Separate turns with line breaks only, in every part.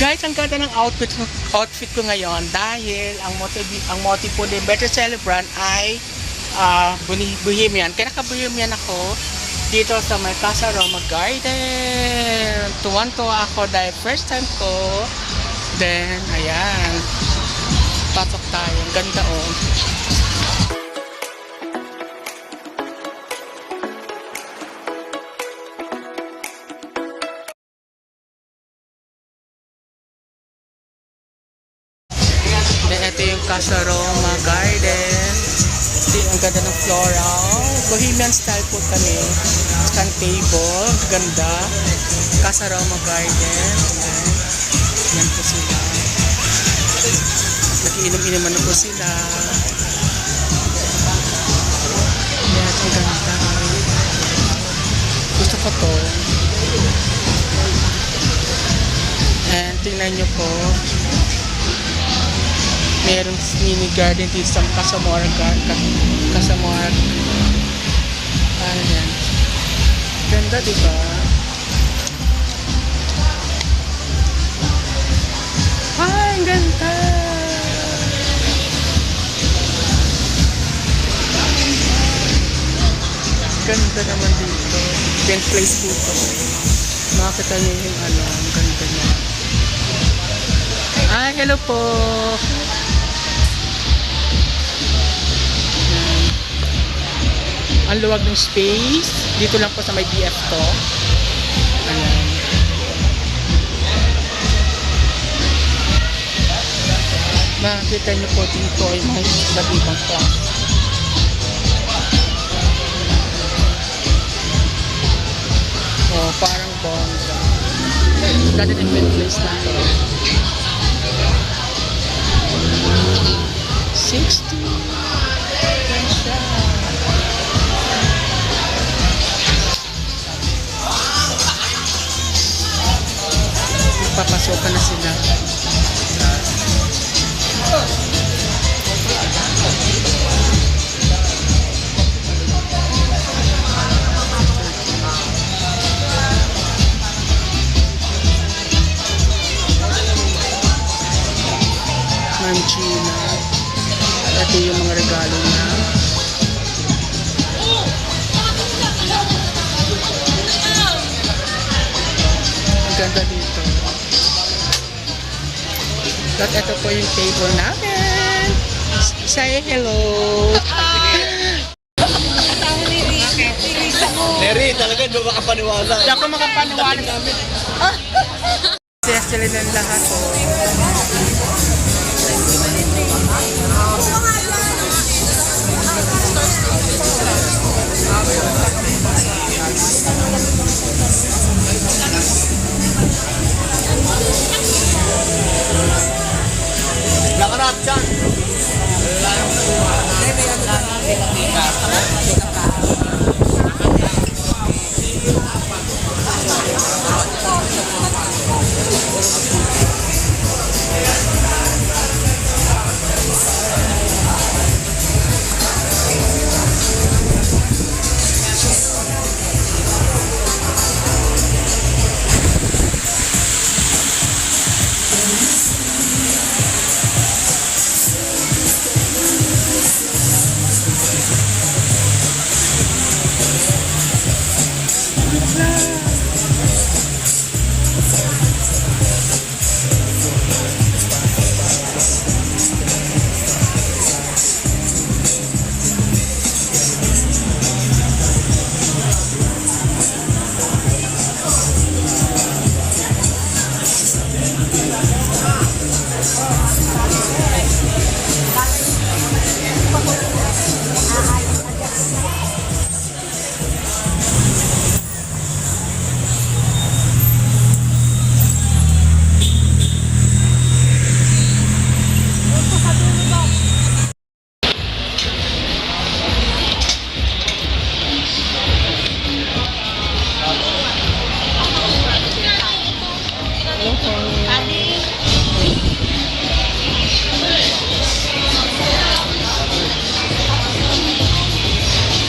Guys, ang ganda ng outfit ko ngayon dahil ang motive po din Better Celebrant ay Bohemian. Kaya naka-Bohemian ako dito sa may Casa Roma Garden. Tuwan-tuwa ako dahil first time ko. Then, ayan. Pasok tayo. Ang ganda oh. Ito yung Casa Roma Garden. Ang ganda ng floral. Bohemian style po kami. Stand table. Ganda. Casa Roma Garden. Yan po sila. Nagiinom-inuman na po sila. Yan. Ang ganda. Gusto ko to. And tingnan nyo po. Merong mini garden dito sa Casamora Casamora. Ayan. Ganda, diba? Ay, ang ganda! Ganda naman dito. Event place dito. Makakita niyo yung ano, ang ganda niya. Ay, hello po! Ang luwag ng space. Dito lang po sa may BF to. Ayan. Makikita nyo po dito ay mga iba't ibang class. Oh, parang bongga. Dati din may place na ito. 60. Ganda. Papasokan na sila. Ma'am Gina. Ito yung mga regalo niya. Ang ganda dito. At ito po yung table namin. Say hello.
Neri, talaga hindi makapaniwala.
Hindi ako makapaniwala namin. Kaya sila ng lahat po.
Lakarap dyan.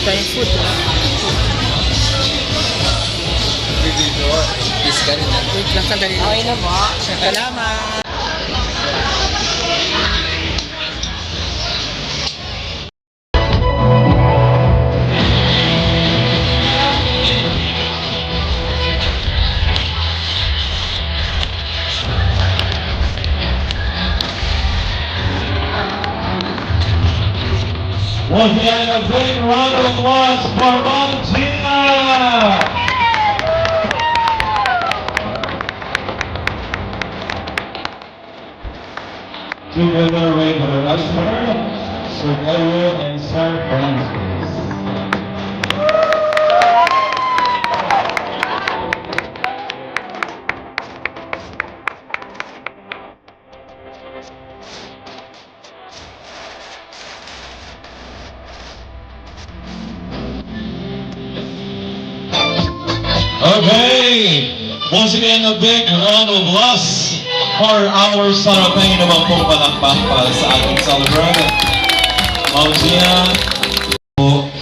Tayong food.
Wait lang, sandali lang. Okay na po. Salamat.
Once again, a big round of applause for Mom Gina! Together with her husband, Sir Edwin and Sir Francis. Okay! Once again, a big round of applause for our son. Pahingin naman pong palakpak para sa ating celebrant. Ma'am Gina,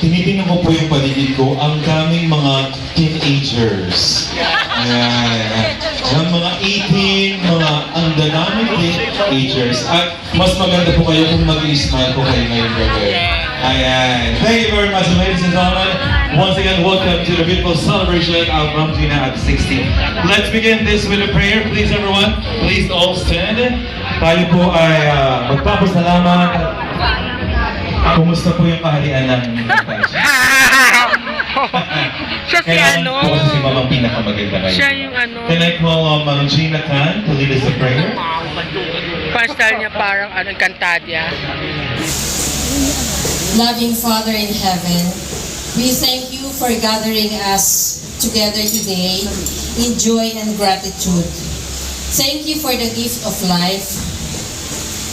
tinitingnan ko po yung paligid ko, ang daming mga teenagers. Ayan. Yung mga 18, mga ang daming teenagers. At mas maganda po kayo kung mag-i-smile po kayo ngayong gabi. Ayan. Thank you very much, ladies and gentlemen. Once again, welcome to the beautiful celebration of Ma'am Gina at 16. Let's begin this with a prayer. Please, everyone, please all stand. Tayo po ay magpapasalamat. Kumusta po yung kaharian ng
Siya si ano?
Kailangan po kasi si Mama pinakamaganda ngayon.
Siya yung ano?
Can I call Ma'am Gina Tan to lead us in prayer?
Pa-style niya parang ano, kantadya.
Loving Father in heaven, we thank you for gathering us together today in joy and gratitude. Thank you for the gift of life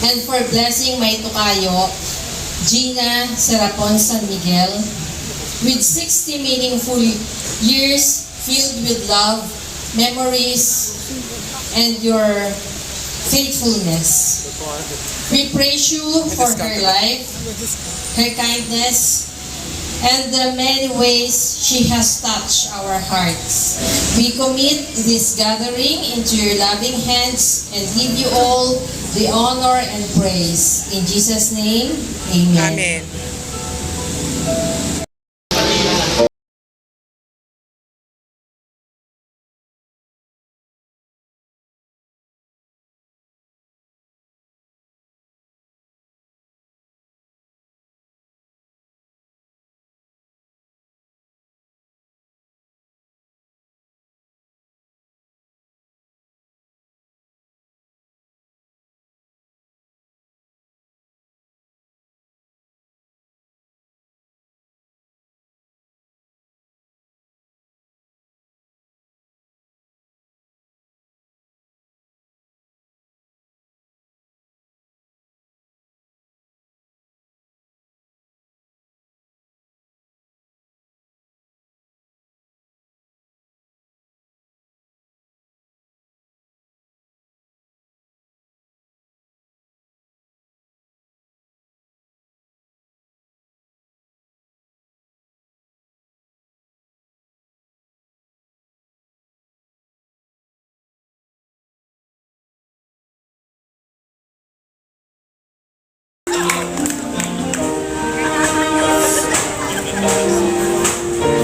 and for blessing my tukayo, Gina Serapon San Miguel, with 60 meaningful years filled with love, memories, and your faithfulness. We praise you for her life, her kindness, and the many ways she has touched our hearts. We commit this gathering into your loving hands and give you all the honor and praise. In Jesus' name, amen.
Amen.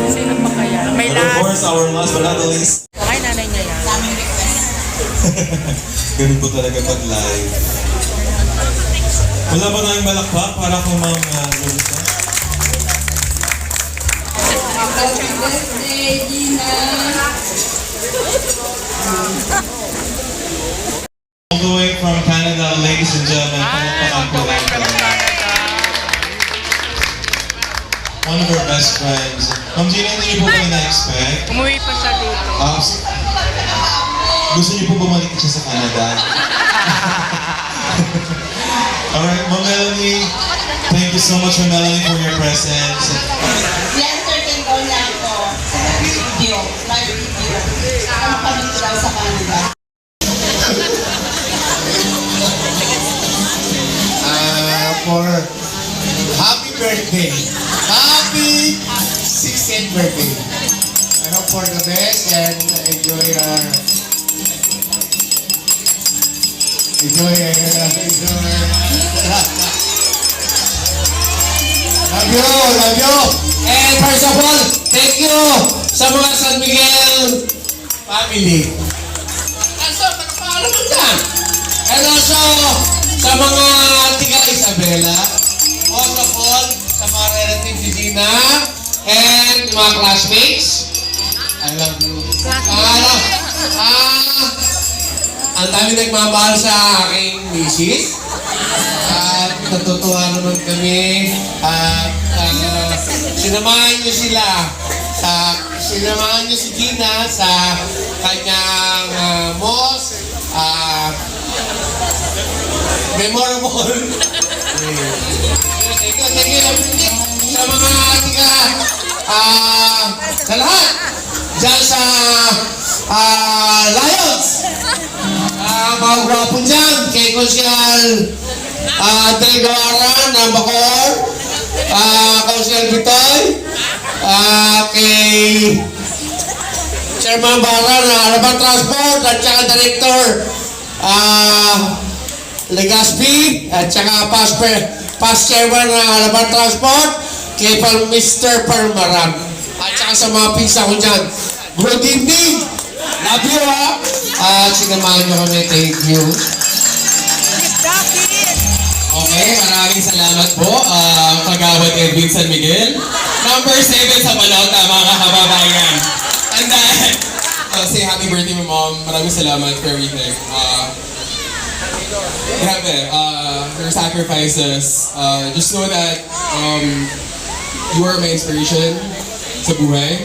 Sino pa kaya? May
And of
last.
course, our last but not the least,
Ay, nanay niya yan.
ganun po talaga pag live. Wala ba tayong malakpak para kung Ma'am Luisa?
Happy birthday, Gina!
All the way from Canada, ladies and gentlemen, palakpakan po lang po. One of our best friends. Ma'am Gina, hindi niyo po kayo na-expect?
Umuwi pa siya dito.
Gusto niyo po bumalik siya sa Canada? Alright, Ma'am Melanie, thank you so much, Ma'am Melanie, for your presence.
I-entertain ko na ako sa video, live video. Ang panito daw sa Canada.
For happy birthday. Happy 16th birthday. I hope for the best and enjoy enjoy. Love you.
And first of all, thank you sa mga San Miguel family. Also, nakapaalam mo dyan. And also, sa mga tiga Isabela. Most of all, sa mga relatives ni Gina. And mga classmates. I love you. Ang dami nagmamahal sa aking misis. At natutuwa naman kami. At sinamahan niyo sila. Sinamahan niyo si Gina sa kanyang most memorable. Thank you. Sa mga tiga sa lahat. Diyan sa Lions. Mga gwapo dyan. Kay Consial André Guevara ng Bacor. Consial Bitoy. Kay Chairman Barra ng Harapan Transport at saka Director Legaspi at saka past Chairman ng Harapan Transport kay Mr. Parmaran at saka sa mga pinsa ko dyan. Good evening! Love you ha! At sinamahan nyo kami. Thank you.
Okay, maraming salamat po, Kagawad Edwin San Miguel. Number 7 sa balota, mga kababayan. Tandaan. Say happy birthday, my mom. Maraming salamat for everything. Grabe, your sacrifices. Just know that you are my inspiration sa buhay.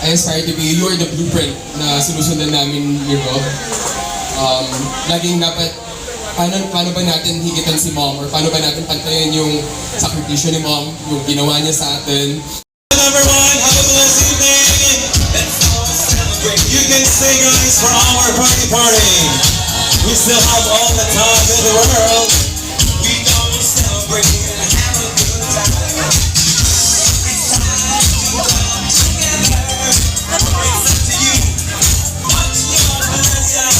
I aspire to be, you are the blueprint na sinusundan namin ni Rob. Laging dapat paano ba natin higitan si mom or paano ba natin pantayin yung sakripisyo ni mom, yung ginawa niya sa atin.
Number 1, have a blessed evening. Let's all celebrate. You can sing guys for our party. We still have all the time in the world. We gonna celebrate and have a good time. It's time to come together. It's up to you. What's your pleasure?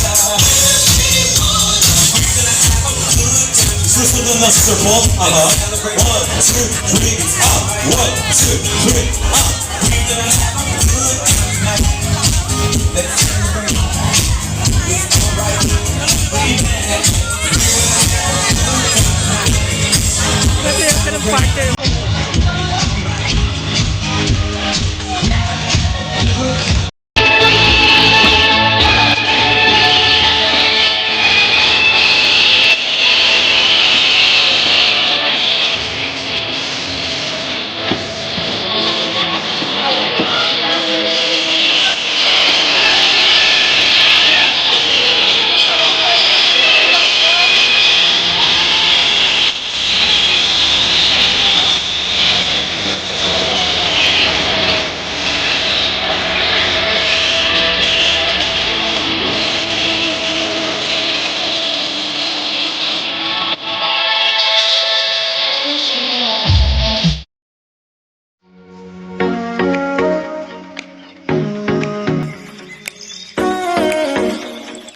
We're gonna have a good time. Sister the Lester Paul. 1, 2, 3, up. 1, 2, 3, up. We're gonna have